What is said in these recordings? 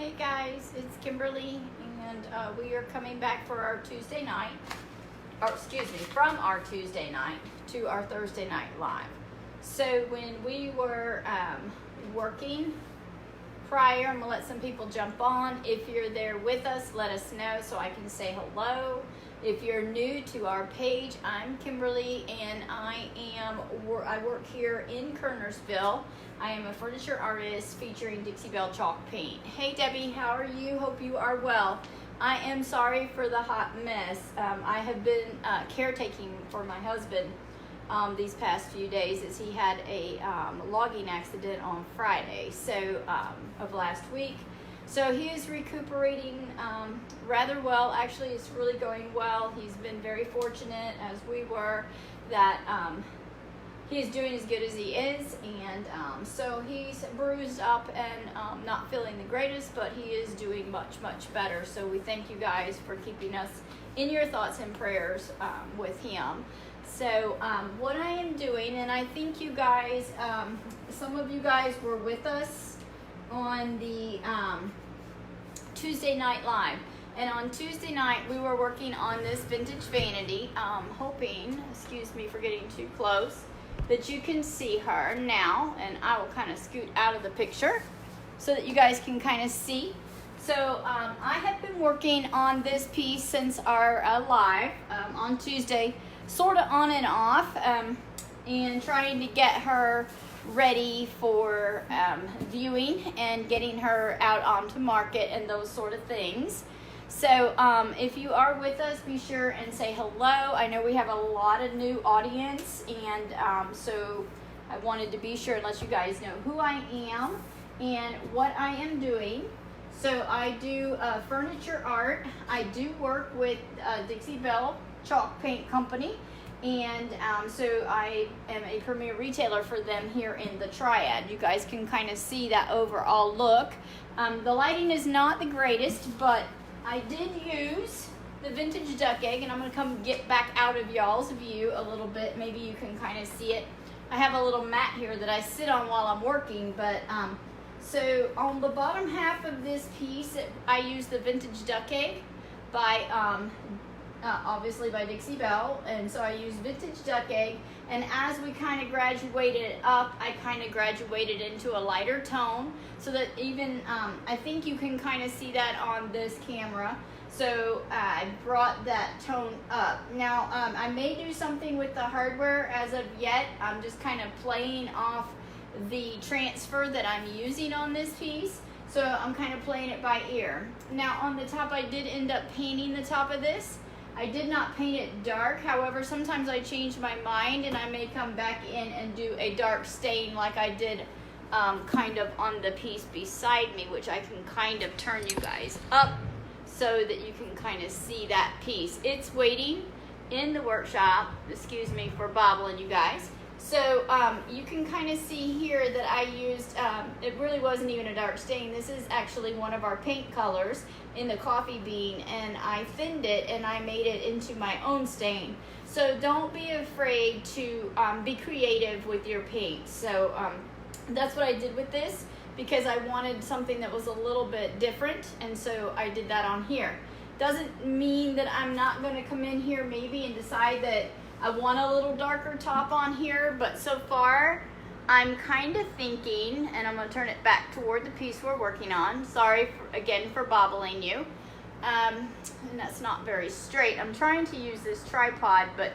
Hey guys, it's Kimberly, and we are coming back for our Tuesday night, from our Tuesday night to our Thursday night live. So when we were working prior, I'm gonna let some people jump on. If you're there with us, let us know so I can say hello. If you're new to our page, I'm Kimberly, and I work here in Kernersville. I am a furniture artist featuring Dixie Belle chalk paint. Hey Debbie, how are you? Hope you are well. I am sorry for the hot mess. I have been caretaking for my husband these past few days as he had a logging accident on Friday of last week. So he is recuperating rather well. Actually, it's really going well. He's been very fortunate, as we were, that he is doing as good as he is. And so he's bruised up and not feeling the greatest, but he is doing much, much better. So we thank you guys for keeping us in your thoughts and prayers with him. So what I am doing, and I think you guys, some of you guys were with us on the Tuesday night live, and on Tuesday night we were working on this vintage vanity, hoping, excuse me for getting too close, that you can see her now, and I will kind of scoot out of the picture so that you guys can kind of see. So I have been working on this piece since our live on Tuesday, sort of on and off, and trying to get her ready for viewing and getting her out onto market and those sort of things. So if you are with us, be sure and say hello. I know we have a lot of new audience, and so I wanted to be sure and let you guys know who I am and what I am doing. So I do furniture art. I do work with Dixie Belle Chalk Paint Company, and so I am a premier retailer for them here in the Triad. You guys can kind of see that overall look. The lighting is not the greatest, but I did use the vintage duck egg, and I'm going to come get back out of y'all's view a little bit. Maybe you can kind of see it. I have a little mat here that I sit on while I'm working, but so on the bottom half of this piece, I use the vintage duck egg by obviously by Dixie Belle, and so I use vintage duck egg, and as we kind of graduated up, I kind of graduated into a lighter tone, so that even I think you can kind of see that on this camera. So I brought that tone up. Now I may do something with the hardware. As of yet, I'm just kind of playing off the transfer that I'm using on this piece, so I'm kind of playing it by ear. Now on the top, I did end up painting the top of this. I did not paint it dark. However, sometimes I change my mind and I may come back in and do a dark stain like I did kind of on the piece beside me, which I can kind of turn you guys up so that you can kind of see that piece. It's waiting in the workshop. Excuse me for bobbling you guys. So you can kind of see here that I used, it really wasn't even a dark stain. This is actually one of our paint colors in the coffee bean, and I thinned it and I made it into my own stain. So don't be afraid to be creative with your paint. So that's what I did with this, because I wanted something that was a little bit different, and so I did that on here. Doesn't mean that I'm not going to come in here maybe and decide that I want a little darker top on here, but so far I'm kind of thinking, and I'm going to turn it back toward the piece we're working on. Sorry again for bobbling you. And that's not very straight. I'm trying to use this tripod, but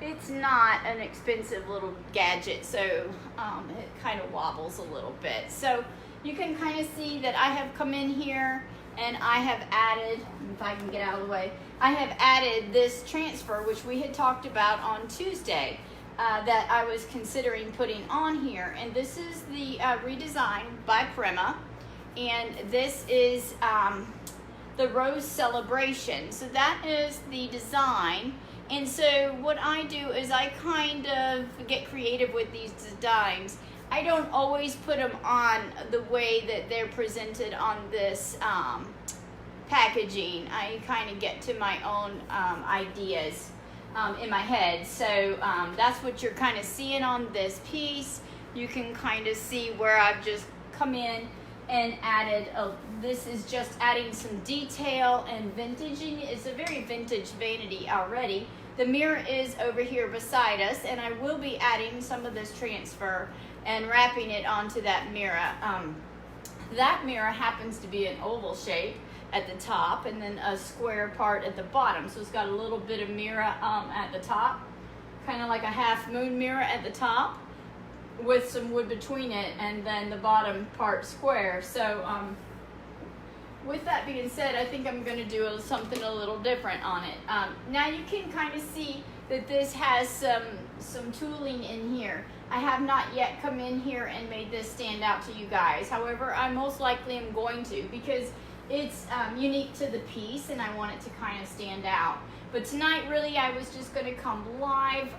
it's not an expensive little gadget, so it kind of wobbles a little bit. So you can kind of see that I have come in here and I have added, if I can get out of the way, I have added this transfer, which we had talked about on Tuesday, that I was considering putting on here. And this is the redesign by Prima, and this is the Rose Celebration. So that is the design. And so what I do is I kind of get creative with these designs. I don't always put them on the way that they're presented on this packaging. I kind of get to my own ideas in my head. So that's what you're kind of seeing on this piece. You can kind of see where I've just come in and added this is just adding some detail and vintaging. It's a very vintage vanity already. The mirror is over here beside us, and I will be adding some of this transfer and wrapping it onto that mirror. That mirror happens to be an oval shape at the top and then a square part at the bottom. So it's got a little bit of mirror at the top, kind of like a half moon mirror at the top with some wood between it, and then the bottom part square. So with that being said, I think I'm going to do something a little different on it. Now you can kind of see that this has some tooling in here. I have not yet come in here and made this stand out to you guys. However, I most likely am going to, because it's unique to the piece and I want it to kind of stand out. But tonight really I was just going to come live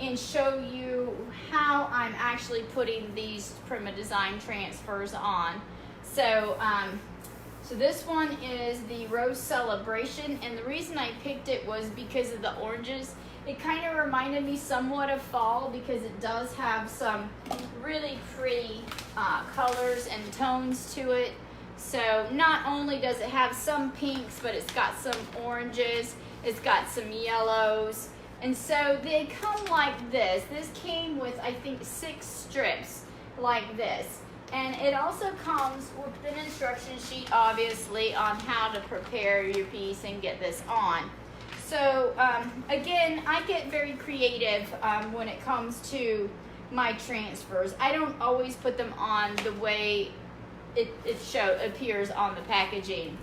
and show you how I'm actually putting these Prima design transfers on. So so this one is the Rose Celebration, and the reason I picked it was because of the oranges. It kind of reminded me somewhat of fall because it does have some really pretty colors and tones to it. So not only does it have some pinks, but it's got some oranges, it's got some yellows. And so they come like this. This came with, I think, 6 strips like this. And it also comes with an instruction sheet, obviously, on how to prepare your piece and get this on. So, again, I get very creative when it comes to my transfers. I don't always put them on the way it appears on the packaging.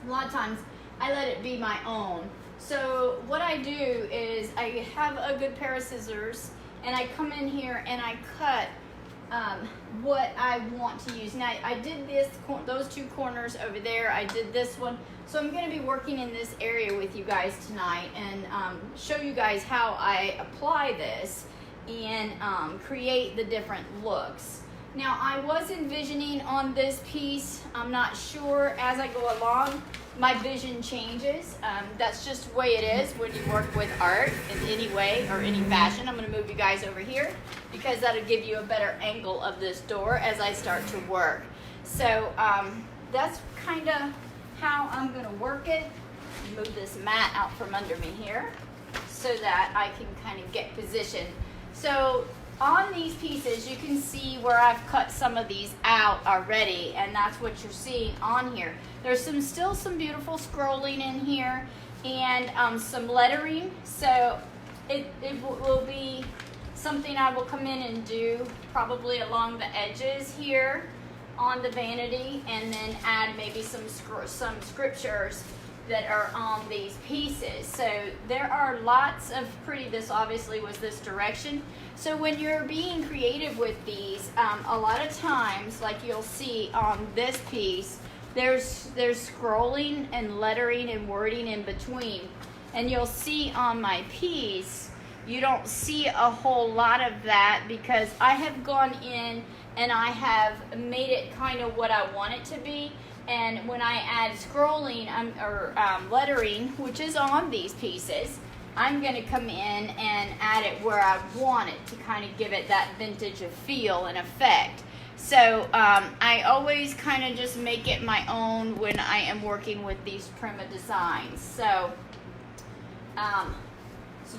A lot of times, I let it be my own. So what I do is I have a good pair of scissors, and I come in here and I cut what I want to use. Now I did those 2 corners over there. I did this one. So I'm going to be working in this area with you guys tonight and show you guys how I apply this and create the different looks. Now I was envisioning on this piece, I'm not sure, as I go along, my vision changes. That's just the way it is when you work with art in any way or any fashion. I'm going to move you guys over here because that'll give you a better angle of this door as I start to work. So that's kind of how I'm going to work it. Move this mat out from under me here so that I can kind of get positioned. So on these pieces, you can see where I've cut some of these out already, and that's what you're seeing on here. There's still some beautiful scrolling in here and some lettering. So it will be something I will come in and do probably along the edges here on the vanity, and then add maybe some scriptures that are on these pieces. So there are lots of pretty, this obviously was this direction. So when you're being creative with these, a lot of times, like you'll see on this piece, there's scrolling and lettering and wording in between. And you'll see on my piece, you don't see a whole lot of that because I have gone in and I have made it kind of what I want it to be. And when I add scrolling or lettering, which is on these pieces, I'm going to come in and add it where I want it to kind of give it that vintage of feel and effect. So I always kind of just make it my own when I am working with these Prima designs. So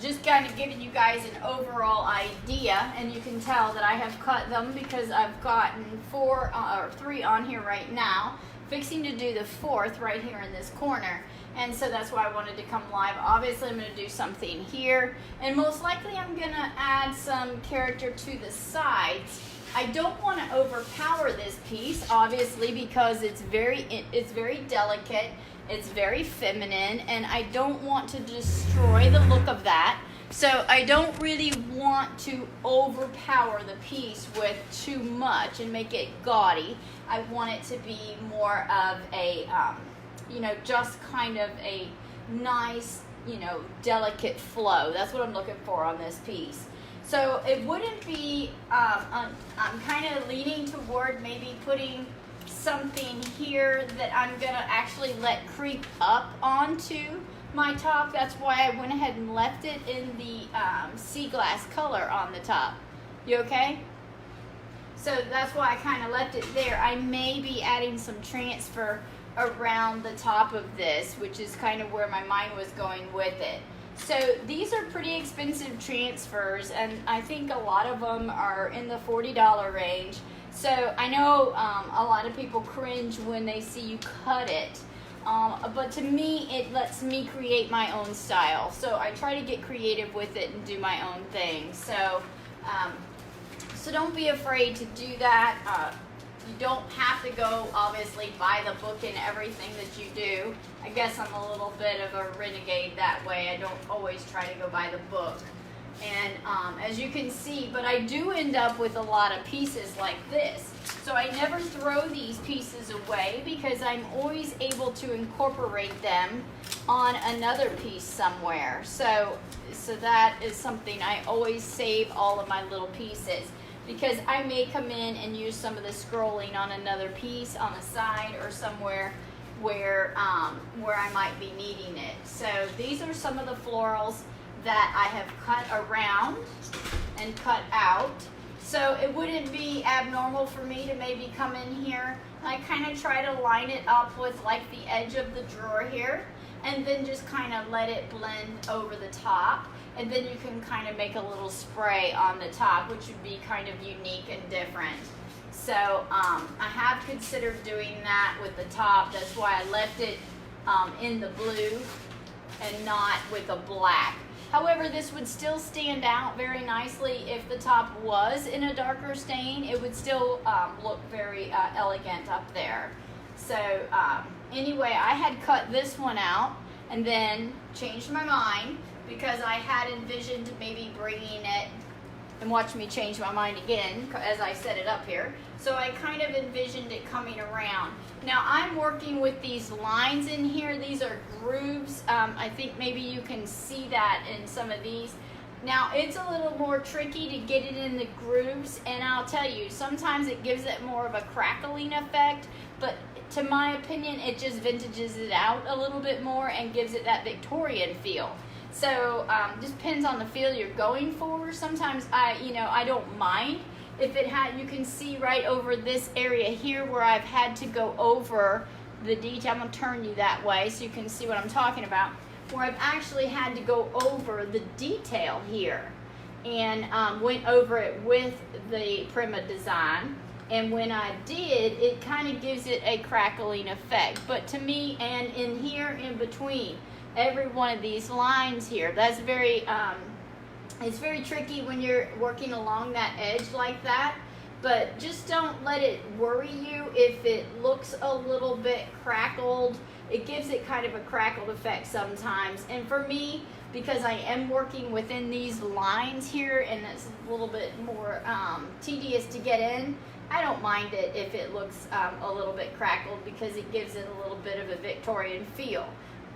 just kind of giving you guys an overall idea, and you can tell that I have cut them because I've gotten 4 or 3 on here right now. Fixing to do the 4th right here in this corner, and so that's why I wanted to come live. Obviously I'm going to do something here, and most likely I'm going to add some character to the sides. I don't want to overpower this piece, obviously, because it's very delicate, it's very feminine, and I don't want to destroy the look of that. So I don't really want to overpower the piece with too much and make it gaudy. I want it to be more of a, just kind of a nice, delicate flow. That's what I'm looking for on this piece. So it wouldn't be, I'm kind of leaning toward maybe putting something here that I'm going to actually let creep up onto my top. That's why I went ahead and left it in the sea glass color on the top. You okay? So that's why I kind of left it there. I may be adding some transfer around the top of this, which is kind of where my mind was going with it. So these are pretty expensive transfers, and I think a lot of them are in the $40 range. So I know a lot of people cringe when they see you cut it, but to me it lets me create my own style. So I try to get creative with it and do my own thing. So so don't be afraid to do that. You don't have to go, obviously, buy the book and everything that you do. I guess I'm a little bit of a renegade that way. I don't always try to go buy the book. And as you can see, but I do end up with a lot of pieces like this. So I never throw these pieces away because I'm always able to incorporate them on another piece somewhere. So that is something I always save all of my little pieces, because I may come in and use some of the scrolling on another piece on the side or somewhere where I might be needing it. So these are some of the florals that I have cut around and cut out. So it wouldn't be abnormal for me to maybe come in here. I kind of try to line it up with like the edge of the drawer here, and then just kind of let it blend over the top. And then you can kind of make a little spray on the top, which would be kind of unique and different. So I have considered doing that with the top. That's why I left it in the blue and not with a black. However, this would still stand out very nicely if the top was in a darker stain. It would still look very elegant up there. So anyway, I had cut this one out and then changed my mind, because I had envisioned maybe bringing it, and watch me change my mind again as I set it up here. So I kind of envisioned it coming around. Now I'm working with these lines in here. These are grooves. I think maybe you can see that in some of these. Now it's a little more tricky to get it in the grooves, and I'll tell you, sometimes it gives it more of a crackling effect, but to my opinion, it just vintages it out a little bit more and gives it that Victorian feel. So just depends on the feel you're going for. Sometimes I don't mind if it had. You can see right over this area here where I've had to go over the detail. I'm gonna turn you that way so you can see what I'm talking about. Where I've actually had to go over the detail here, and went over it with the Prima design. And when I did, it kind of gives it a crackling effect. But to me, and in here in between every one of these lines here, that's very it's very tricky when you're working along that edge like that. But just don't let it worry you if it looks a little bit crackled. It gives it kind of a crackled effect sometimes. And for me, because I am working within these lines here and it's a little bit more tedious to get in, I don't mind it if it looks a little bit crackled, because it gives it a little bit of a Victorian feel.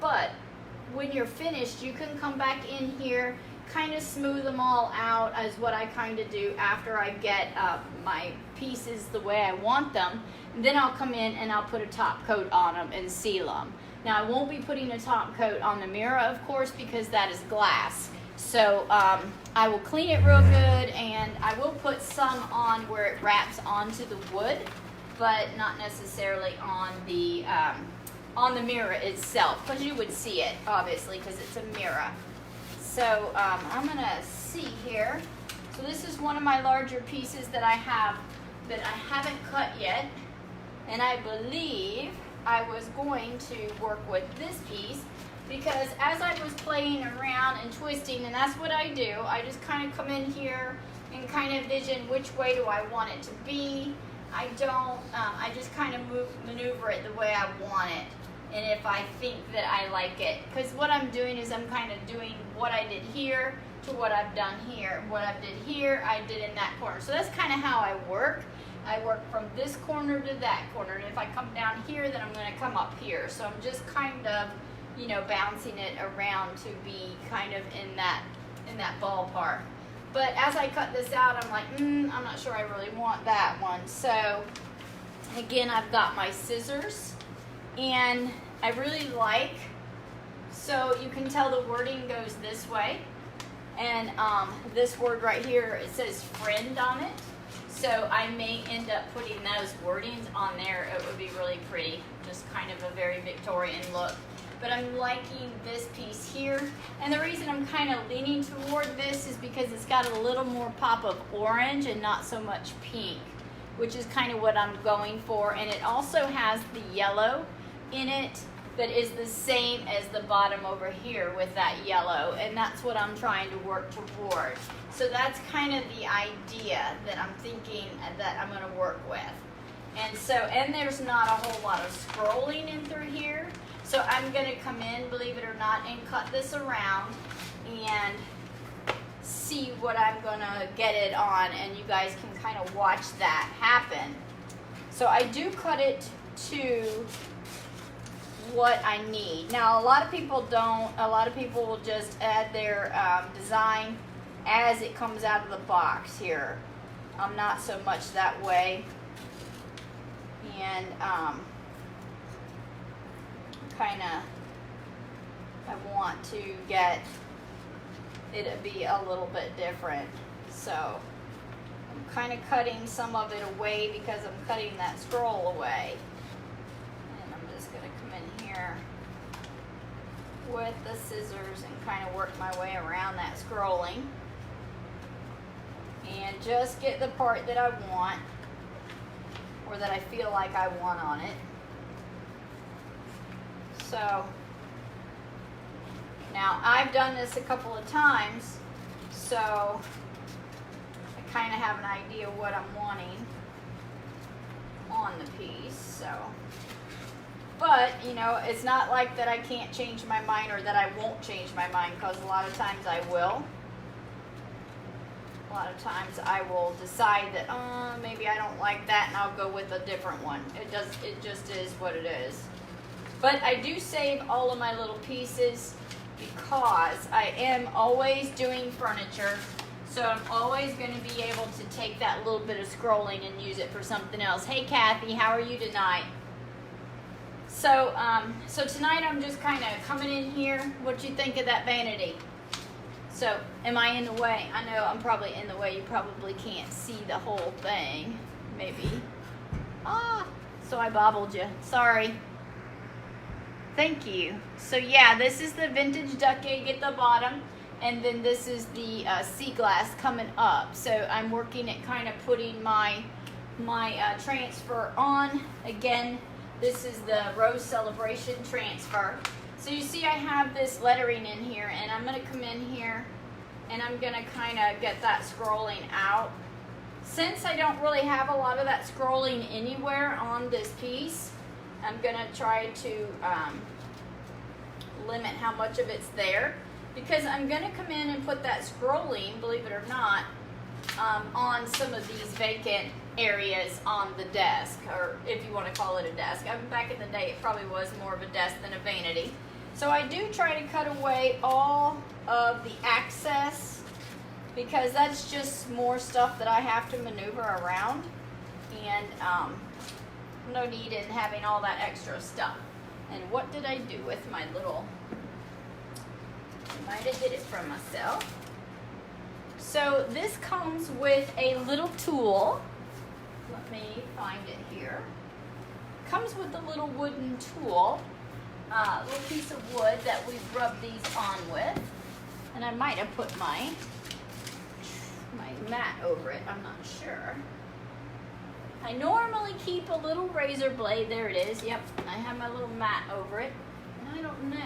But when you're finished, you can come back in here, kind of smooth them all out, as what I kind of do after I get my pieces the way I want them. And then I'll come in and I'll put a top coat on them and seal them. Now I won't be putting a top coat on the mirror, of course, because that is glass. So I will clean it real good, and I will put some on where it wraps onto the wood, but not necessarily on the mirror itself, because you would see it, obviously, because it's a mirror. So I'm going to see here. So this is one of my larger pieces that I have that I haven't cut yet. And I believe I was going to work with this piece, because as I was playing around and twisting, and that's what I do, I just kind of come in here and kind of envision which way do I want it to be. I just kind of maneuver it the way I want it, and if I think that I like it. Because what I'm doing is I'm kind of doing what I did here to what I've done here. What I did here, I did in that corner. So that's kind of how I work. I work from this corner to that corner, and if I come down here, then I'm going to come up here. So I'm just kind of, bouncing it around to be kind of in that ballpark. But as I cut this out, I'm like, I'm not sure I really want that one. So again, I've got my scissors, and I really like, so you can tell the wording goes this way, and this word right here, it says friend on it. So I may end up putting those wordings on there. It would be really pretty, just kind of a very Victorian look. But I'm liking this piece here. And the reason I'm kind of leaning toward this is because it's got a little more pop of orange and not so much pink, which is kind of what I'm going for. And it also has the yellow in it that is the same as the bottom over here with that yellow. And that's what I'm trying to work toward. So that's kind of the idea that I'm thinking that I'm going to work with. And so, and there's not a whole lot of scrolling in through here. So I'm going to come in, believe it or not, and cut this around and see what I'm going to get it on. And you guys can kind of watch that happen. So I do cut it to what I need. Now, a lot of people don't. A lot of people will just add their design as it comes out of the box here. I'm not so much that way. And kind of, I want to get it to be a little bit different. So I'm kind of cutting some of it away because I'm cutting that scroll away. And I'm just going to come in here with the scissors and kind of work my way around that scrolling. And just get the part that I want, or that I feel like I want on it. So now I've done this a couple of times, so I kind of have an idea what I'm wanting on the piece. So, but you know, it's not like that I can't change my mind or that I won't change my mind, because a lot of times I will. A lot of times I will decide that maybe I don't like that and I'll go with a different one. It just is what it is. But I do save all of my little pieces because I am always doing furniture. So I'm always going to be able to take that little bit of scrolling and use it for something else. Hey Kathy, how are you tonight? So so tonight I'm just kind of coming in here. What you think of that vanity? So, am I in the way? I know I'm probably in the way. You probably can't see the whole thing. Maybe. So I bobbled you. Sorry. Thank you. So yeah, this is the vintage duck egg at the bottom. And then this is the sea glass coming up. So I'm working at kind of putting my transfer on. Again, this is the Rose Celebration transfer. So you see I have this lettering in here, and I'm going to come in here and I'm going to kind of get that scrolling out. Since I don't really have a lot of that scrolling anywhere on this piece, I'm going to try to limit how much of it's there, because I'm going to come in and put that scrolling, believe it or not, on some of these vacant areas on the desk, or if you want to call it a desk. Back in the day, it probably was more of a desk than a vanity. So I do try to cut away all of the access, because that's just more stuff that I have to maneuver around, and no need in having all that extra stuff. And what did I do with my little, I might have hid it from myself. So this comes with a little tool. Let me find it here. Comes with a little wooden tool. Little piece of wood that we've rubbed these on with, and I might have put my mat over it, I'm not sure. I normally keep a little razor blade. There it is. Yep, I have my little mat over it, and I don't know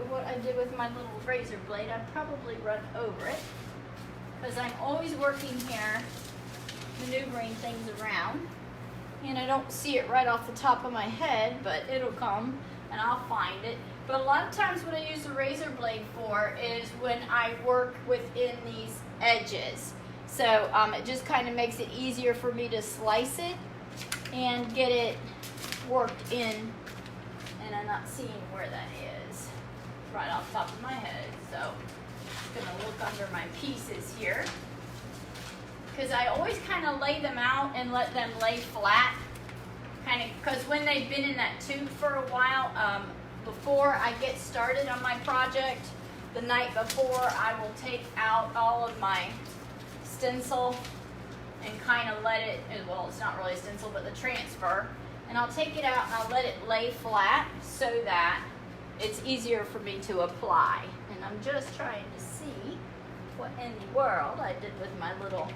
what I did with my little razor blade. I'd probably run over it, because I'm always working here maneuvering things around, and I don't see it right off the top of my head, but it'll come and I'll find it. But a lot of times what I use the razor blade for is when I work within these edges. So it just kind of makes it easier for me to slice it and get it worked in. And I'm not seeing where that is right off the top of my head. So I'm going to look under my pieces here, because I always kind of lay them out and let them lay flat. Kind of, because when they've been in that tube for a while, before I get started on my project, the night before, I will take out all of my stencil and kind of let it, well, it's not really a stencil, but the transfer. And I'll take it out and I'll let it lay flat so that it's easier for me to apply. And I'm just trying to see what in the world I did with my little,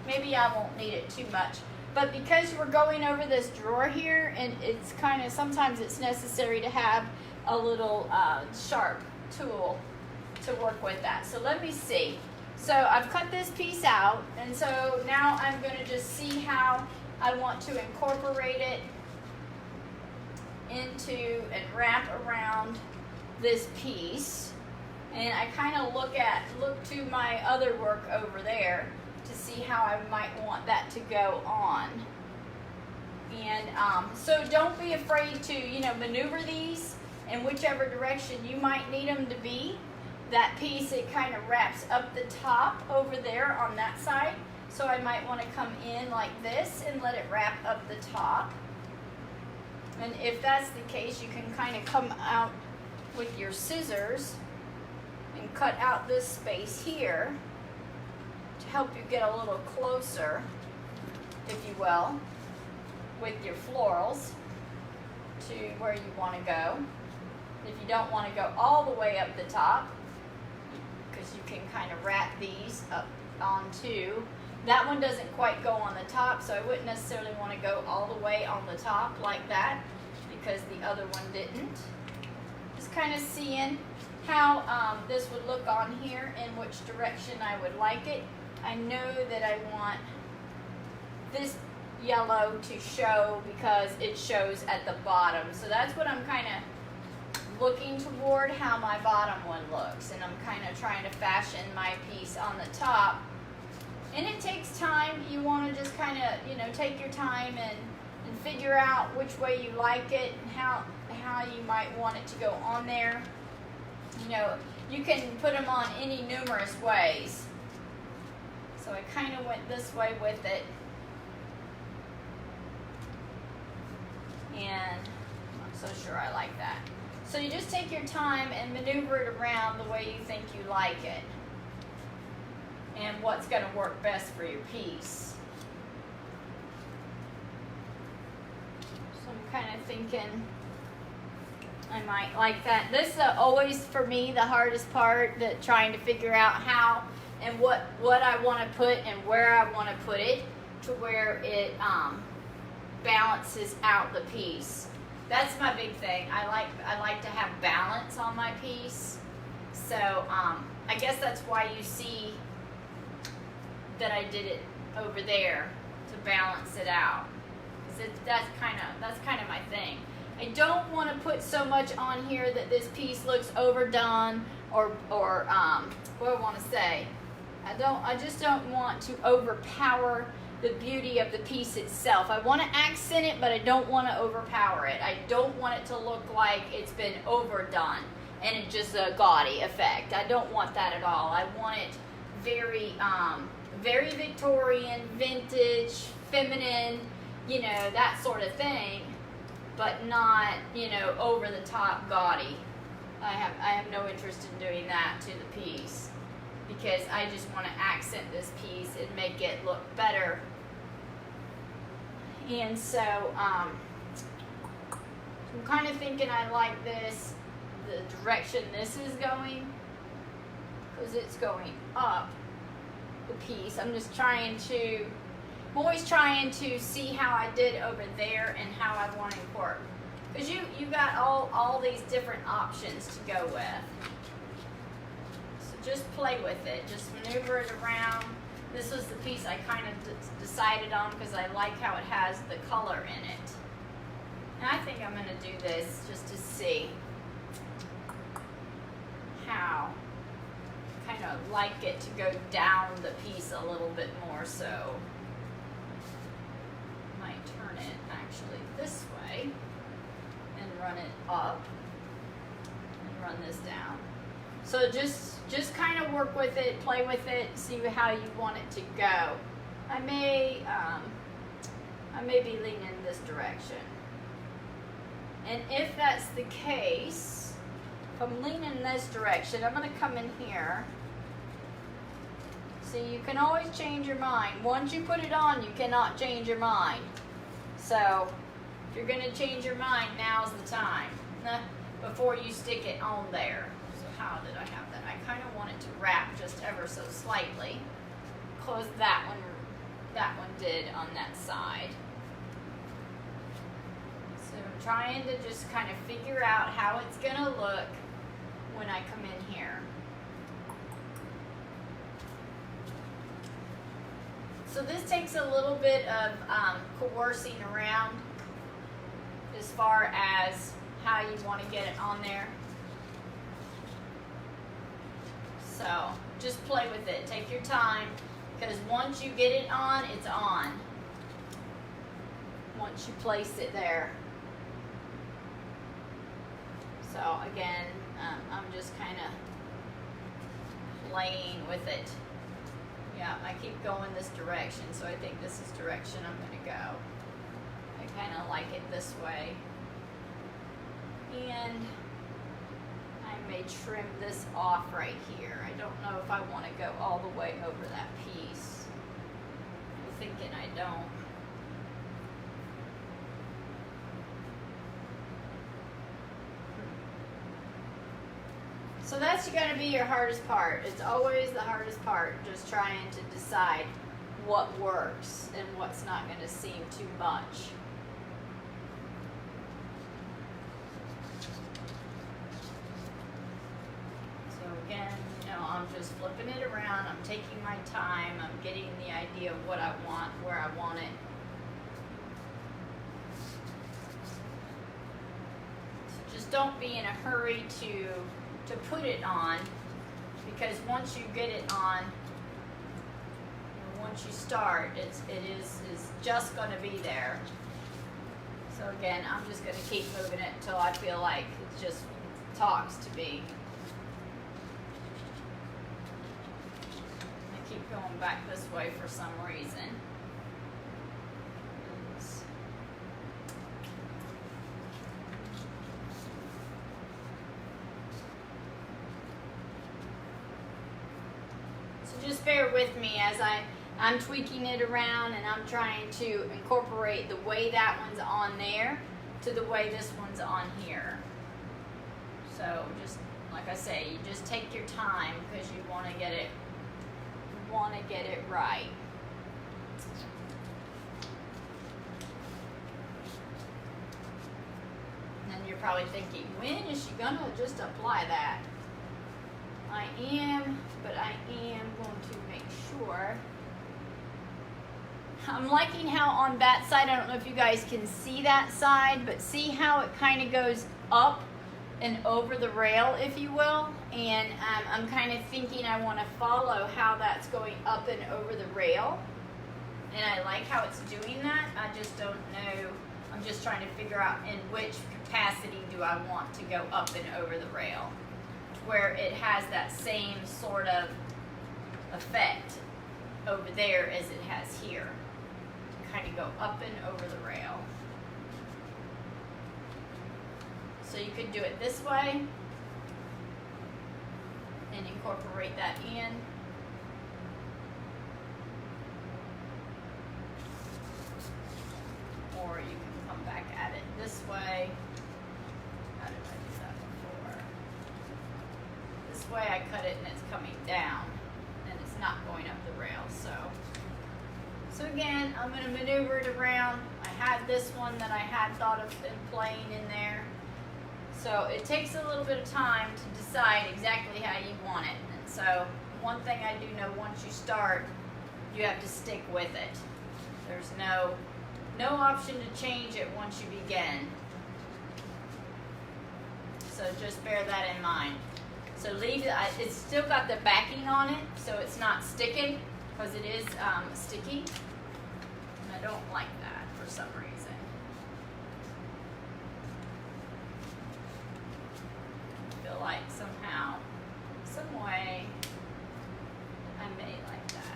maybe I won't need it too much. But because we're going over this drawer here, and it's kind of, sometimes it's necessary to have a little sharp tool to work with that. So let me see. So I've cut this piece out, and so now I'm going to just see how I want to incorporate it into and wrap around this piece. And I kind of look to my other work over there to see how I might want that to go on. And so don't be afraid to, you know, maneuver these in whichever direction you might need them to be. That piece, it kind of wraps up the top over there on that side. So I might want to come in like this and let it wrap up the top. And if that's the case, you can kind of come out with your scissors and cut out this space here to help you get a little closer, if you will, with your florals to where you want to go. If you don't want to go all the way up the top, because you can kind of wrap these up onto. That one doesn't quite go on the top, so I wouldn't necessarily want to go all the way on the top like that, because the other one didn't. Just kind of seeing how this would look on here and which direction I would like it. I know that I want this yellow to show because it shows at the bottom. So that's what I'm kind of looking toward, how my bottom one looks. And I'm kind of trying to fashion my piece on the top. And it takes time. You want to just kind of, you know, take your time and figure out which way you like it and how you might want it to go on there. You know, you can put them on any numerous ways. So I kind of went this way with it. And I'm not so sure I like that. So you just take your time and maneuver it around the way you think you like it. And what's going to work best for your piece. So I'm kind of thinking I might like that. This is always, for me, the hardest part, that trying to figure out how and what I want to put and where I want to put it to where it balances out the piece. That's my big thing. I like to have balance on my piece. So I guess that's why you see that I did it over there, to balance it out. That's kind of my thing. I don't want to put so much on here that this piece looks overdone or what do I want to say? I just don't want to overpower the beauty of the piece itself. I want to accent it, but I don't want to overpower it. I don't want it to look like it's been overdone and it's just a gaudy effect. I don't want that at all. I want it very, very Victorian, vintage, feminine, you know, that sort of thing, but not, you know, over the top gaudy. I have no interest in doing that to the piece, because I just want to accent this piece and make it look better. And so I'm kind of thinking I like this, the direction this is going, because it's going up the piece. I'm always trying to see how I did over there and how I want to work. Because you got all these different options to go with. So just play with it. Just maneuver it around. This was the piece I kind of decided on because I like how it has the color in it. And I think I'm going to do this just to see how I kind of like it to go down the piece a little bit more, so might turn it actually this way and run it up and run this down. So just kind of work with it, play with it, see how you want it to go. I may be leaning in this direction. And if that's the case, if I'm leaning in this direction, I'm going to come in here See, you can always change your mind. Once you put it on, you cannot change your mind. So, if you're going to change your mind, now's the time. Before you stick it on there. So how did I have that? I kind of want it to wrap just ever so slightly. Close that one did on that side. So I'm trying to just kind of figure out how it's going to look when I come in here. So this takes a little bit of coercing around as far as how you want to get it on there. So just play with it. Take your time, because once you get it on, it's on. Once you place it there. So again, I'm just kind of playing with it. Yeah, I keep going this direction, so I think this is the direction I'm going to go. I kind of like it this way. And I may trim this off right here. I don't know if I want to go all the way over that piece. I'm thinking I don't. So that's going to be your hardest part. It's always the hardest part, just trying to decide what works and what's not going to seem too much. So again, I'm just flipping it around. I'm taking my time. I'm getting the idea of what I want, where I want it. So just don't be in a hurry to put it on, because once you get it on, once you start, it is just going to be there. So again, I'm just going to keep moving it until I feel like it just talks to me. I keep going back this way for some reason. Just bear with me as I'm tweaking it around, and I'm trying to incorporate the way that one's on there to the way this one's on here. So just like I say, you just take your time, because you want to get it right. And then you're probably thinking, when is she gonna just apply that? I am, but I am going to make sure. I'm liking how on that side, I don't know if you guys can see that side, but see how it kind of goes up and over the rail, if you will. And I'm kind of thinking I want to follow how that's going up and over the rail. And I like how it's doing that. I just don't know. I'm just trying to figure out in which capacity do I want to go up and over the rail, where it has that same sort of effect over there as it has here. Kind of go up and over the rail. So you could do it this way and incorporate that in. Or you can come back at it this way. How did I do that before? This way I cut it and it's coming down and it's not going up the rail. So again, I'm going to maneuver it around. I had this one that I had thought of playing in there. So it takes a little bit of time to decide exactly how you want it. And so one thing I do know, once you start, you have to stick with it. There's no option to change it once you begin. So just bear that in mind. So leave it, it's still got the backing on it, so it's not sticking, because it is sticky. And I don't like that for some reason. I feel like somehow, some way, I may like that.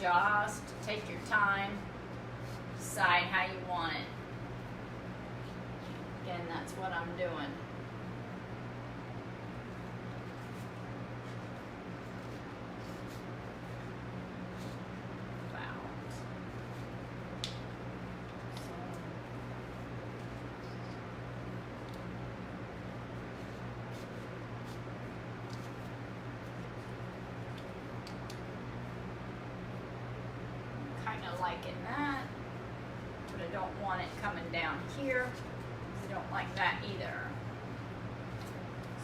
just take your time, decide how you want it. Again, that's what I'm doing. Liking that, but I don't want it coming down here. I don't like that either.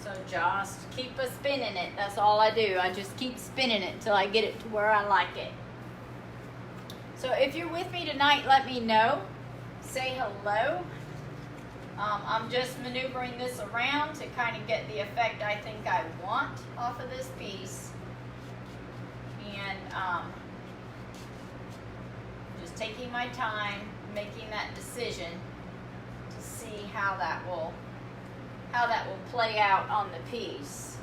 So just keep spinning it. That's all I do. I just keep spinning it until I get it to where I like it. So if you're with me tonight, let me know. Say hello. I'm just maneuvering this around to kind of get the effect I think I want off of this piece. And just taking my time, making that decision to see how that will play out on the piece.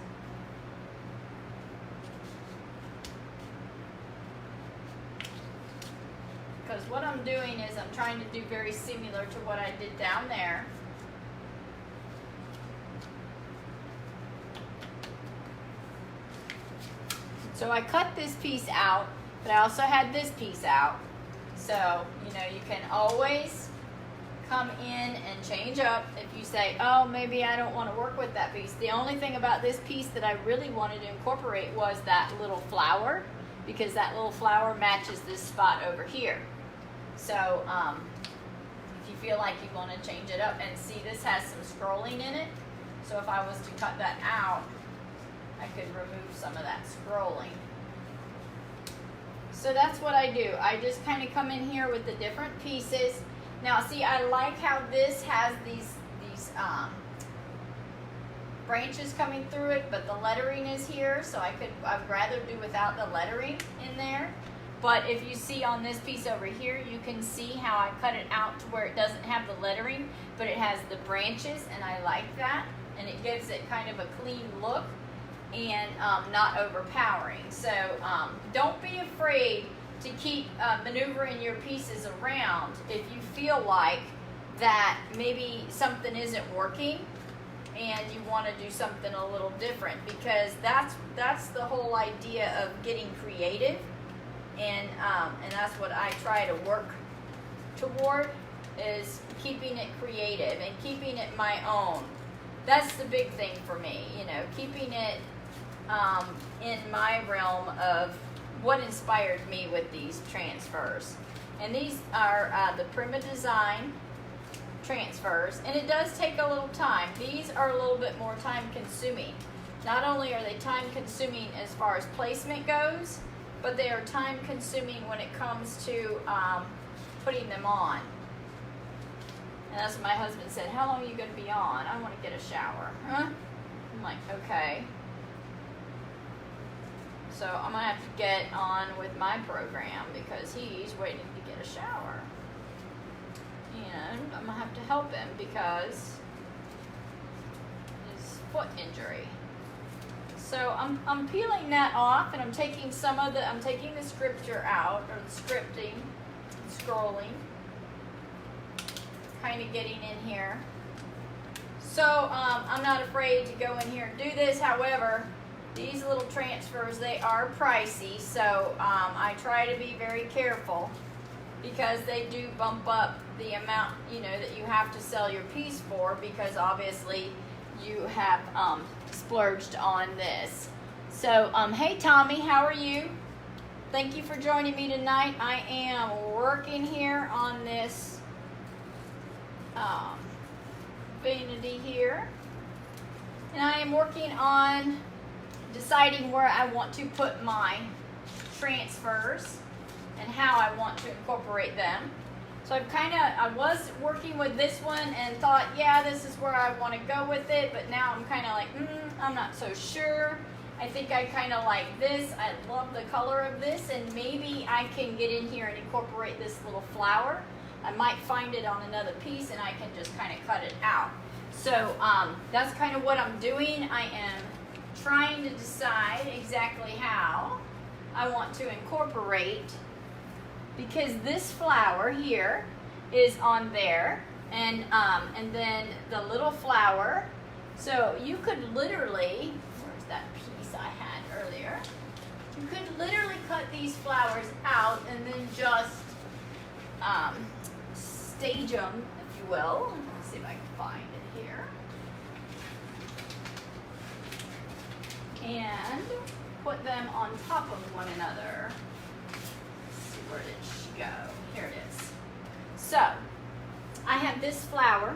Because what I'm doing is I'm trying to do very similar to what I did down there. So I cut this piece out, but I also had this piece out. So, you know, you can always come in and change up if you say, oh, maybe I don't want to work with that piece. The only thing about this piece that I really wanted to incorporate was that little flower, because that little flower matches this spot over here. So, if you feel like you want to change it up, and see, this has some scrolling in it. So if I was to cut that out, I could remove some of that scrolling. So that's what I do. I just kind of come in here with the different pieces. Now, see, I like how this has these branches coming through it, but the lettering is here, so I'd rather do without the lettering in there. But if you see on this piece over here, you can see how I cut it out to where it doesn't have the lettering, but it has the branches, and I like that. And it gives it kind of a clean look and not overpowering. So don't be afraid to keep maneuvering your pieces around if you feel like that maybe something isn't working and you want to do something a little different, because that's the whole idea of getting creative, and that's what I try to work toward, is keeping it creative and keeping it my own. That's the big thing for me, you know, keeping it in my realm of what inspired me with these transfers. And these are the Prima design transfers, and it does take a little time. These are a little bit more time consuming. Not only are they time consuming as far as placement goes, but they are time consuming when it comes to putting them on. And that's what my husband said, how long are you going to be on? I want to get a shower. Huh? I'm like, okay. So I'm going to have to get on with my program because he's waiting to get a shower. And I'm going to have to help him because his foot injury. So I'm peeling that off, and I'm taking the scripture out, or the scripting, scrolling, kind of getting in here. So I'm not afraid to go in here and do this. However, these little transfers, they are pricey, so I try to be very careful, because they do bump up the amount, you know, that you have to sell your piece for, because obviously you have splurged on this. So, hey Tommy, how are you? Thank you for joining me tonight. I am working here on this vanity here, and I am working on deciding where I want to put my transfers and how I want to incorporate them. So I was working with this one and thought, yeah, this is where I want to go with it, but now I'm kind of like, I'm not so sure. I think I kind of like this. I love the color of this, and maybe I can get in here and incorporate this little flower. I might find it on another piece, and I can just kind of cut it out. So that's kind of what I'm doing. I am trying to decide exactly how I want to incorporate because this flower here is on there, and then the little flower. So you could literally, where's that piece I had earlier? You could literally cut these flowers out and then just stage them, if you will. Let's see if I can find it here. And put them on top of one another. Let's see, where did she go? Here it is. So, I have this flower.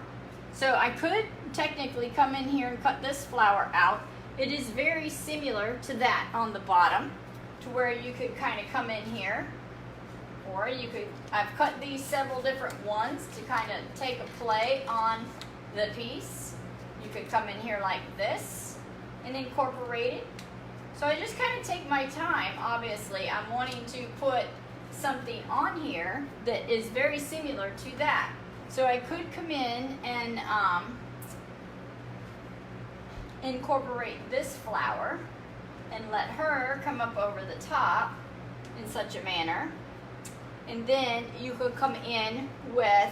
So I could technically come in here and cut this flower out. It is very similar to that on the bottom, to where you could kind of come in here, or you could, I've cut these several different ones to kind of take a play on the piece. You could come in here like this and incorporate it. So I just kind of take my time. Obviously, I'm wanting to put something on here that is very similar to that. So I could come in and incorporate this flower and let her come up over the top in such a manner. And then you could come in with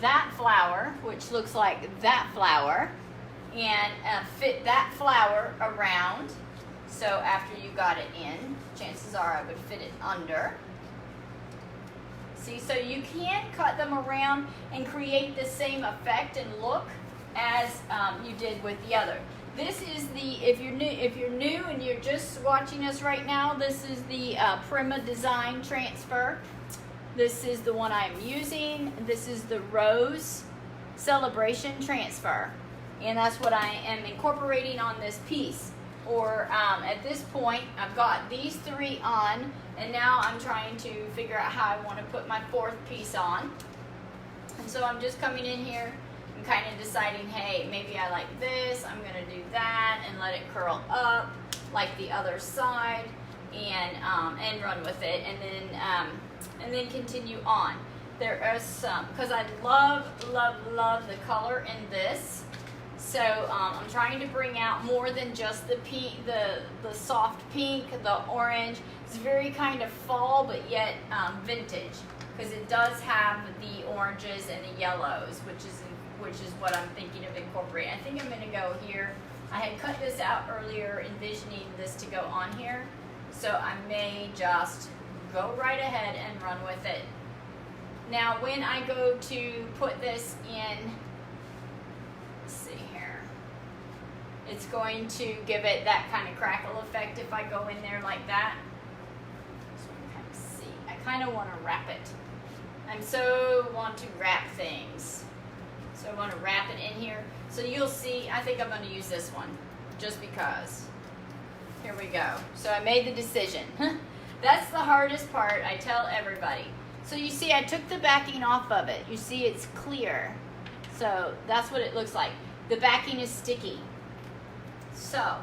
that flower, which looks like that flower, and fit that flower around. So after you got it in, chances are I would fit it under. See, so you can cut them around and create the same effect and look as you did with the other. This is the, if you're new and you're just watching us right now, this is the Prima Design Transfer. This is the one I'm using. This is the Rose Celebration Transfer. And that's what I am incorporating on this piece. Or at this point, I've got these three on, and now I'm trying to figure out how I want to put my fourth piece on. And so I'm just coming in here and kind of deciding, hey, maybe I like this, I'm going to do that, and let it curl up like the other side, and run with it, and then continue on. There are some, because I love the color in this. So I'm trying to bring out more than just the pink, the soft pink, the orange. It's very kind of fall, but yet vintage, because it does have the oranges and the yellows, which is what I'm thinking of incorporating. I think I'm going to go here. I had cut this out earlier, envisioning this to go on here, so I may just go right ahead and run with it. Now, when I go to put this in, let's see here, it's going to give it that kind of crackle effect if I go in there like that. So I kind of see. I kind of want to wrap it. I so want to wrap things. So I want to wrap it in here. So you'll see, I think I'm going to use this one just because. Here we go. So I made the decision. That's the hardest part, I tell everybody. So you see, I took the backing off of it. You see it's clear. So that's what it looks like. The backing is sticky. So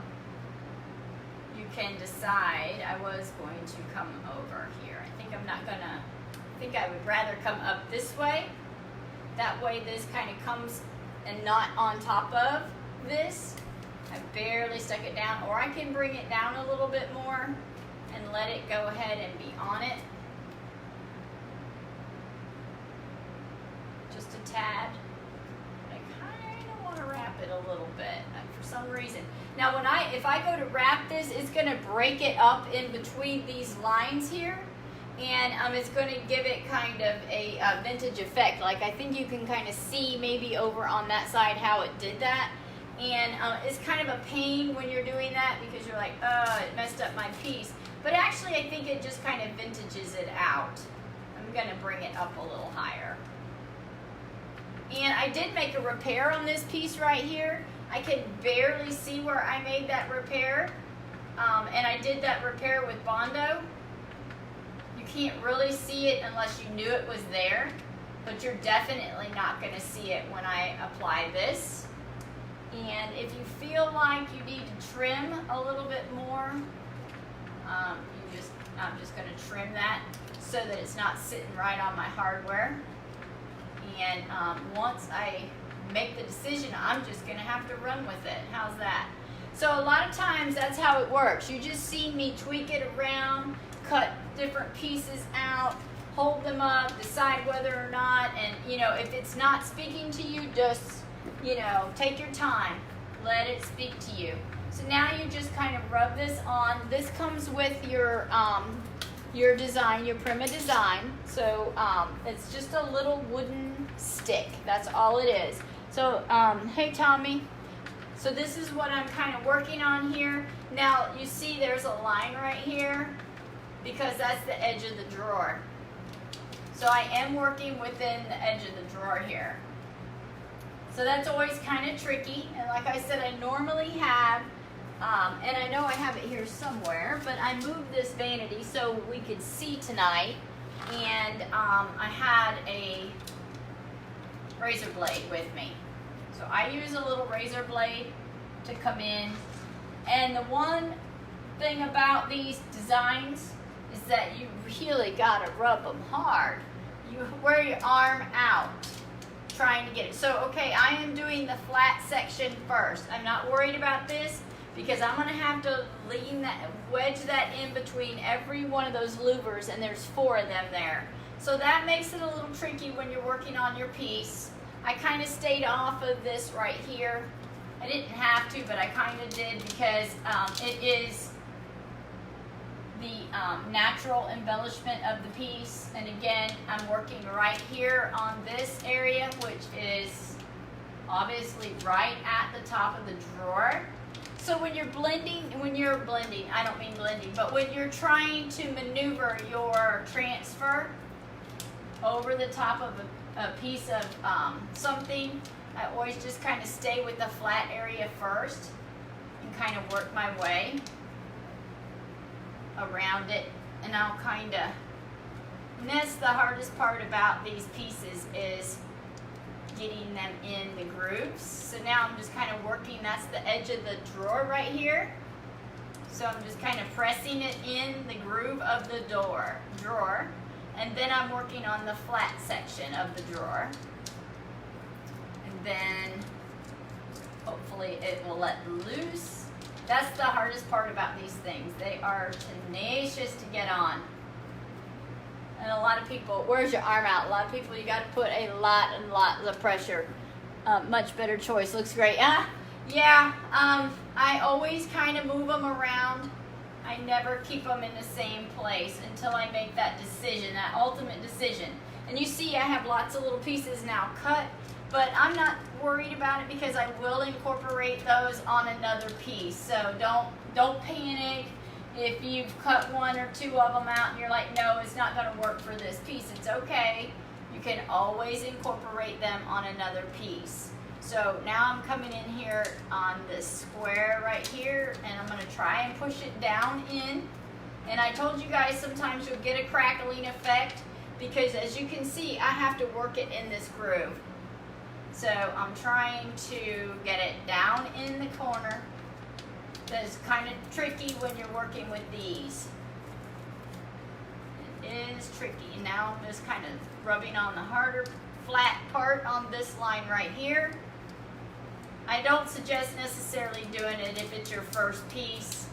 you can decide. I was going to come over here. I think I'm not gonna, I think I would rather come up this way. That way this kind of comes and not on top of this. I barely stuck it down, or I can bring it down a little bit more and let it go ahead and be on it. Just a tad. But I kind of want to wrap it a little bit for some reason. Now if I go to wrap this, it's going to break it up in between these lines here. And it's going to give it kind of a vintage effect. Like I think you can kind of see maybe over on that side how it did that. And it's kind of a pain when you're doing that because you're like, oh, it messed up my piece. But actually I think it just kind of vintages it out. I'm going to bring it up a little higher. And I did make a repair on this piece right here. I can barely see where I made that repair. And I did that repair with Bondo. You can't really see it unless you knew it was there, but you're definitely not going to see it when I apply this. And if you feel like you need to trim a little bit more, I'm just going to trim that so that it's not sitting right on my hardware. And once I make the decision, I'm just going to have to run with it. How's that? So a lot of times that's how it works. You just see me tweak it around, cut different pieces out, hold them up, decide whether or not, and you know, if it's not speaking to you, just, you know, take your time, let it speak to you. So now you just kind of rub this on. This comes with your design, your Prima design. So it's just a little wooden stick. That's all it is. So hey Tommy. So this is what I'm kind of working on here. Now you see there's a line right here because that's the edge of the drawer. So I am working within the edge of the drawer here. So that's always kind of tricky. And like I said, I normally have, and I know I have it here somewhere, but I moved this vanity so we could see tonight. And I had a razor blade with me. So I use a little razor blade to come in. And the one thing about these designs is that you really gotta rub them hard. You wear your arm out trying to get it. So, okay, I am doing the flat section first. I'm not worried about this because I'm gonna have to wedge that in between every one of those louvers, and there's 4 of them there. So that makes it a little tricky when you're working on your piece. I kind of stayed off of this right here. I didn't have to, but I kind of did because it is the natural embellishment of the piece. And again, I'm working right here on this area, which is obviously right at the top of the drawer. So when you're blending, I don't mean blending, but when you're trying to maneuver your transfer over the top of a piece of something, I always just kind of stay with the flat area first and kind of work my way around it, and I'll kind of, and that's the hardest part about these pieces is getting them in the grooves. So now I'm just kind of working, that's the edge of the drawer right here. So I'm just kind of pressing it in the groove of the drawer, and then I'm working on the flat section of the drawer. And then hopefully it will let loose. That's the hardest part about these things. They are tenacious to get on. And a lot of people, where's your arm out? A lot of people, you got to put a lot of pressure. Much better choice. Looks great. Yeah, I always kind of move them around. I never keep them in the same place until I make that decision, that ultimate decision. And you see I have lots of little pieces now cut, but I'm not worried about it because I will incorporate those on another piece. So don't panic if you've cut 1 or 2 of them out and you're like, no, it's not going to work for this piece. It's okay. You can always incorporate them on another piece. So now I'm coming in here on this square right here, and I'm going to try and push it down in. And I told you guys sometimes you'll get a crackling effect because, as you can see, I have to work it in this groove. So I'm trying to get it down in the corner. That's kind of tricky when you're working with these. It is tricky. Now I'm just kind of rubbing on the harder flat part on this line right here. I don't suggest necessarily doing it if it's your first piece.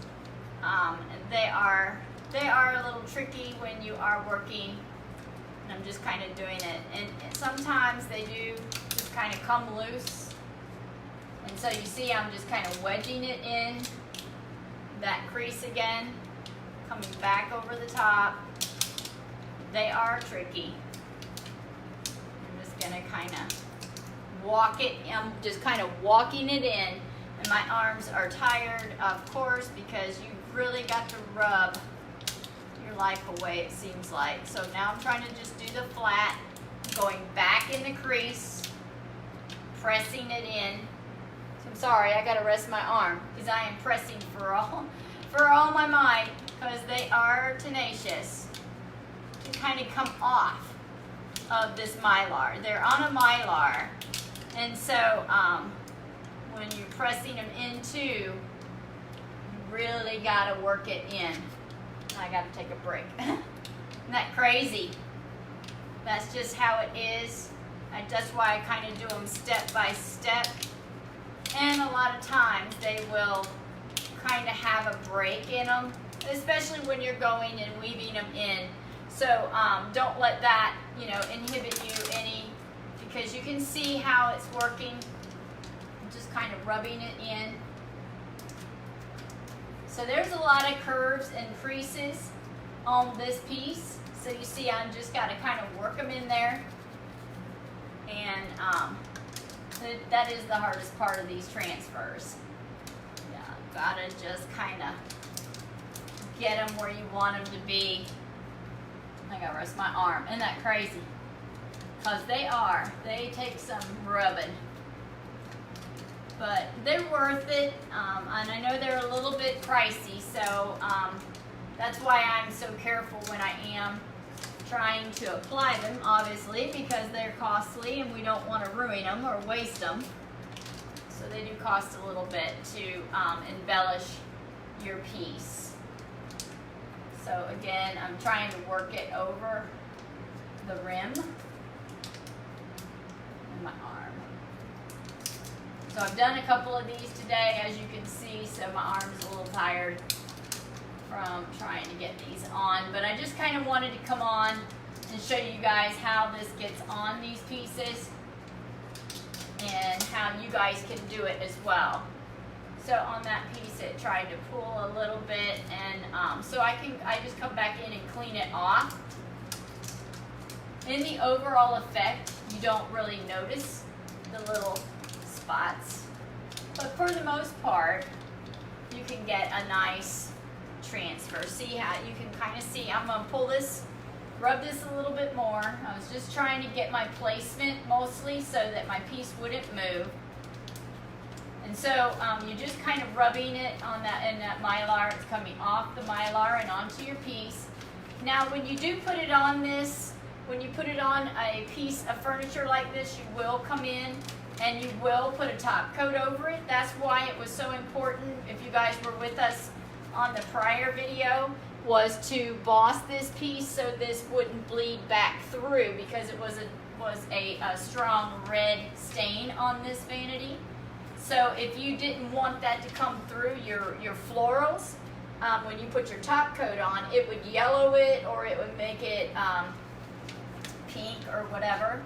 They are a little tricky when you are working, and I'm just kind of doing it. And sometimes they do just kind of come loose. And so you see I'm just kind of wedging it in that crease again, coming back over the top. They are tricky. I'm just gonna kind of walk it, I'm just kind of walking it in, and my arms are tired, of course, because you've really got to rub your life away, it seems like. So now I'm trying to just do the flat, going back in the crease, pressing it in. So I'm sorry, I gotta rest my arm because I am pressing for all my might, because they are tenacious to kind of come off of this mylar. They're on a mylar. And so when you're pressing them in too, you really got to work it in. I got to take a break. Isn't that crazy? That's just how it is. That's why I kind of do them step by step. And a lot of times they will kind of have a break in them, especially when you're going and weaving them in. So don't let that, you know, inhibit you any, because you can see how it's working. I'm just kind of rubbing it in. So there's a lot of curves and creases on this piece. So you see I'm just got to kind of work them in there. And that is the hardest part of these transfers. Yeah, gotta just kind of get them where you want them to be. I gotta rest my arm. Isn't that crazy? Because they take some rubbing. But they're worth it, and I know they're a little bit pricey, so that's why I'm so careful when I am trying to apply them, obviously, because they're costly and we don't want to ruin them or waste them. So they do cost a little bit to embellish your piece. So again, I'm trying to work it over the rim and my arm. So I've done a couple of these today, as you can see, so my arm's a little tired from trying to get these on, but I just kind of wanted to come on and show you guys how this gets on these pieces and how you guys can do it as well. So on that piece it tried to pull a little bit, and so I just come back in and clean it off. In the overall effect, you don't really notice the little spots, but for the most part you can get a nice transfer. See how you can kind of see. I'm going to pull this, rub this a little bit more. I was just trying to get my placement mostly so that my piece wouldn't move. And so you're just kind of rubbing it on that, and that mylar, it's coming off the mylar and onto your piece. Now when you do put it on this, when you put it on a piece of furniture like this, you will come in and you will put a top coat over it. That's why it was so important, if you guys were with us on the prior video, was to boss this piece so this wouldn't bleed back through, because it was a strong red stain on this vanity. So if you didn't want that to come through your florals, when you put your top coat on, it would yellow it, or it would make it pink or whatever,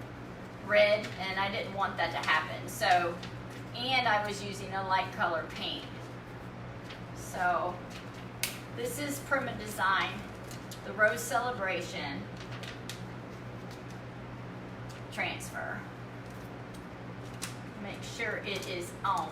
red, and I didn't want that to happen. So, and I was using a light color paint. So this is Prima Design, the Rose Celebration transfer. Make sure it is on.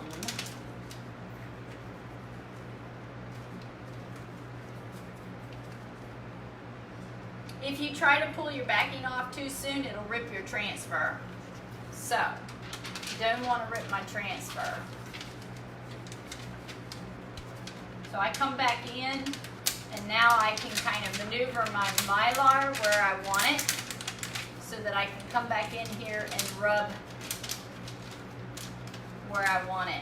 If you try to pull your backing off too soon, it'll rip your transfer. So, you don't want to rip my transfer. So I come back in, and now I can kind of maneuver my mylar where I want it, so that I can come back in here and rub where I want it.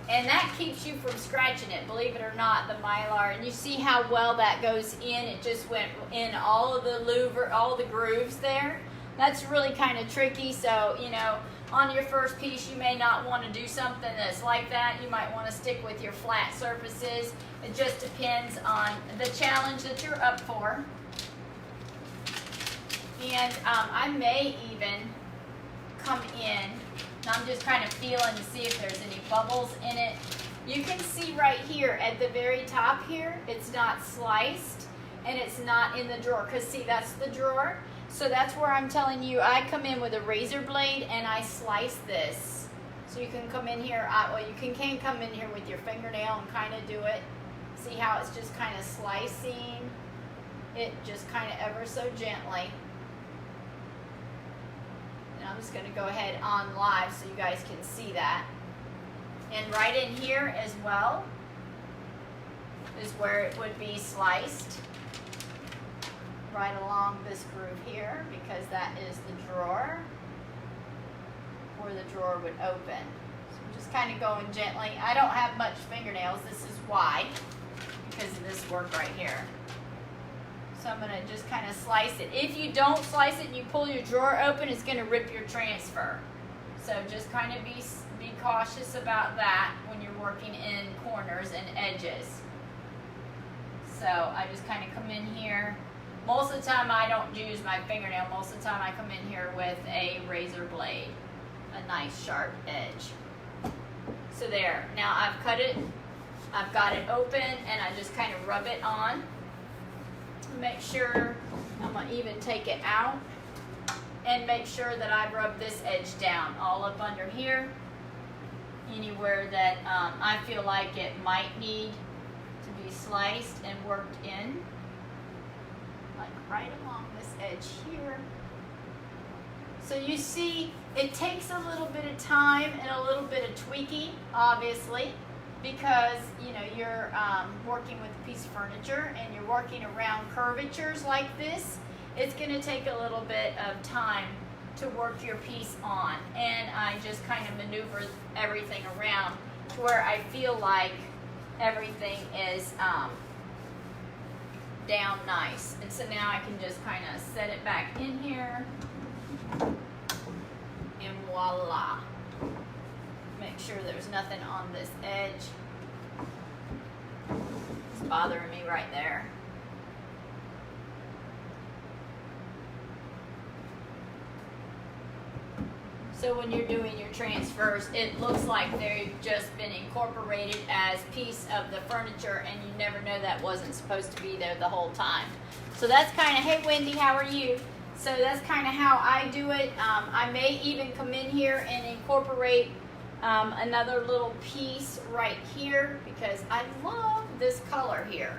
And that keeps you from scratching it, believe it or not, the mylar. And you see how well that goes in. It just went in all of the louver, all the grooves there. That's really kind of tricky. So, you know, on your first piece, you may not want to do something that's like that. You might want to stick with your flat surfaces. It just depends on the challenge that you're up for. And I may even come in, and I'm just kind of feeling to see if there's any bubbles in it. You can see right here at the very top here, it's not sliced and it's not in the drawer, because see, that's the drawer. So that's where I'm telling you, I come in with a razor blade and I slice this. So you can come in here, well, you can come in here with your fingernail and kind of do it. See how it's just kind of slicing it just kind of ever so gently. And I'm just going to go ahead on live so you guys can see that. And right in here as well is where it would be sliced, right along this groove here, because that is the drawer where the drawer would open. So I'm just kind of going gently. I don't have much fingernails. This is why, because of this work right here. So I'm going to just kind of slice it. If you don't slice it and you pull your drawer open, it's going to rip your transfer. So just kind of be cautious about that when you're working in corners and edges. So I just kind of come in here Most of the time I don't use my fingernail. Most of the time I come in here with a razor blade, a nice sharp edge. So there, now I've cut it, I've got it open, and I just kind of rub it on. Make sure, I'm gonna even take it out and make sure that I rub this edge down all up under here, anywhere that I feel like it might need to be sliced and worked in, like right along this edge here. So you see, it takes a little bit of time and a little bit of tweaking, obviously, because you know you're working with a piece of furniture and you're working around curvatures like this. It's going to take a little bit of time to work your piece on, and I just kind of maneuver everything around to where I feel like everything is down nice. And so now I can just kind of set it back in here, and voila. Make sure there's nothing on this edge. It's bothering me right there. So when you're doing your transfers, it looks like they've just been incorporated as piece of the furniture, and you never know that wasn't supposed to be there the whole time. So that's kind of, hey Wendy, how are you? So that's kind of how I do it. I may even come in here and incorporate another little piece right here, because I love this color here.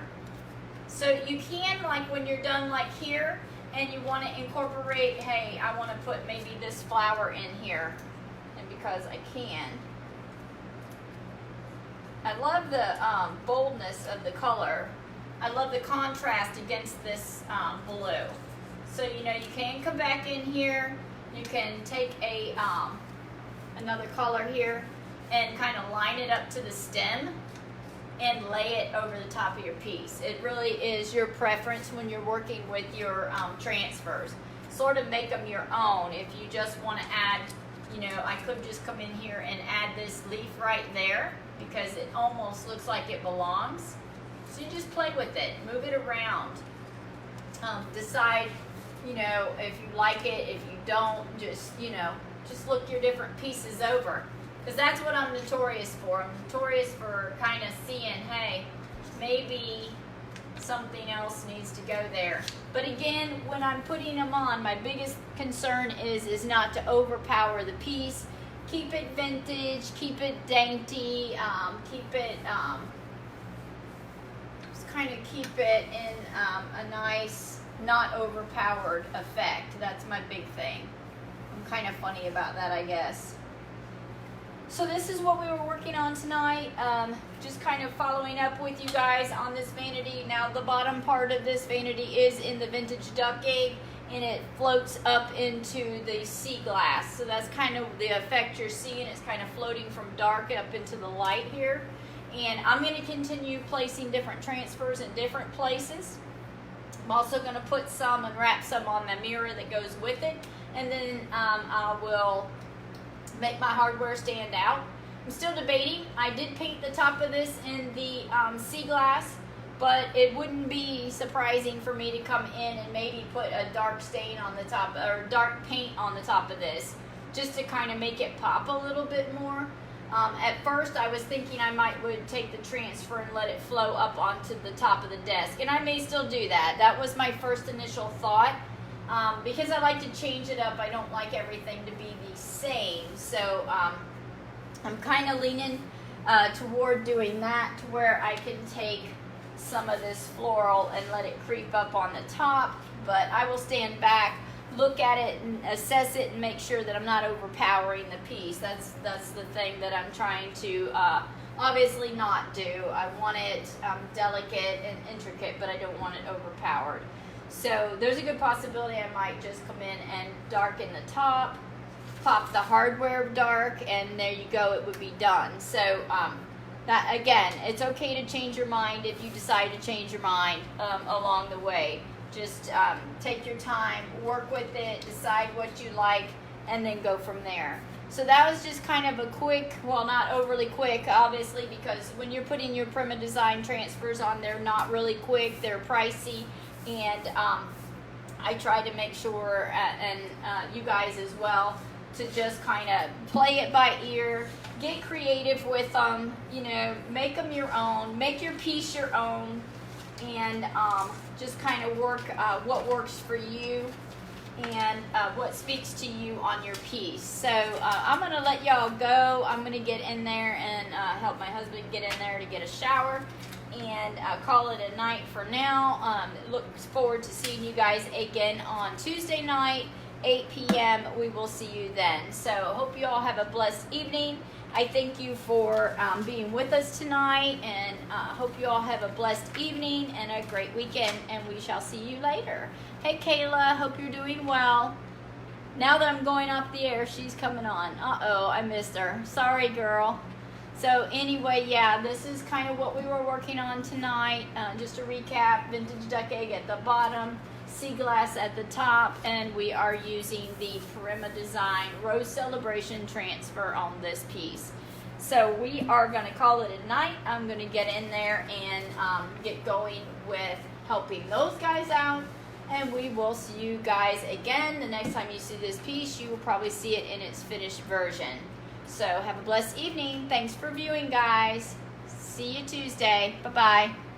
So you can, like when you're done like here, and you want to incorporate, hey, I want to put maybe this flower in here, and because I can. I love the boldness of the color. I love the contrast against this blue. So, you know, you can come back in here, you can take a another color here and kind of line it up to the stem and lay it over the top of your piece. It really is your preference when you're working with your transfers. Sort of make them your own. If you just want to add, you know, I could just come in here and add this leaf right there because it almost looks like it belongs. So you just play with it, move it around. Decide, you know, if you like it, if you don't, just, you know, just look your different pieces over. Because that's what I'm notorious for. I'm notorious for kind of seeing, hey, maybe something else needs to go there. But again, when I'm putting them on, my biggest concern is not to overpower the piece. Keep it vintage, keep it dainty, keep it, just kind of keep it in a nice, not overpowered effect. That's my big thing. I'm kind of funny about that, I guess. So this is what we were working on tonight, just kind of following up with you guys on this vanity. Now the bottom part of this vanity is in the vintage duck egg, and it floats up into the sea glass. So that's kind of the effect you're seeing. It's kind of floating from dark up into the light here. And I'm going to continue placing different transfers in different places. I'm also going to put some and wrap some on the mirror that goes with it. And then I will make my hardware stand out. I'm still debating. I did paint the top of this in the sea glass, but it wouldn't be surprising for me to come in and maybe put a dark stain on the top, or dark paint on the top of this, just to kind of make it pop a little bit more. At first I was thinking I would take the transfer and let it flow up onto the top of the desk, and I may still do that. That was my first initial thought. Because I like to change it up, I don't like everything to be the same. So I'm kind of leaning toward doing that, to where I can take some of this floral and let it creep up on the top. But I will stand back, look at it and assess it and make sure that I'm not overpowering the piece. That's the thing that I'm trying to obviously not do. I want it delicate and intricate, but I don't want it overpowered. So there's a good possibility I might just come in and darken the top, pop the hardware dark, and there you go, it would be done. So that, again, it's okay to change your mind if you decide to change your mind along the way. Just take your time, work with it, decide what you like, and then go from there. So that was just kind of a quick, well, not overly quick, obviously, because when you're putting your Prima design transfers on, they're not really quick, they're pricey. and I try to make sure, and you guys as well, to just kind of play it by ear, get creative with them, you know, make them your own, make your piece your own, and just kind of work what works for you and what speaks to you on your piece. So I'm going to let y'all go. I'm going to get in there and help my husband get in there to get a shower and call it a night for now. Look forward to seeing you guys again on Tuesday night, 8 p.m. We will see you then. So hope you all have a blessed evening. I thank you for being with us tonight, and hope you all have a blessed evening and a great weekend, and we shall see you later. Hey, Kayla, hope you're doing well. Now that I'm going off the air, she's coming on. Uh-oh, I missed her. Sorry, girl. So anyway, yeah, this is kind of what we were working on tonight. Just to recap, vintage duck egg at the bottom, sea glass at the top, and we are using the Prima design rose celebration transfer on this piece. So we are going to call it a night. I'm going to get in there and get going with helping those guys out, and we will see you guys again. The next time you see this piece, you will probably see it in its finished version. So have a blessed evening. Thanks for viewing, guys. See you Tuesday. Bye-bye.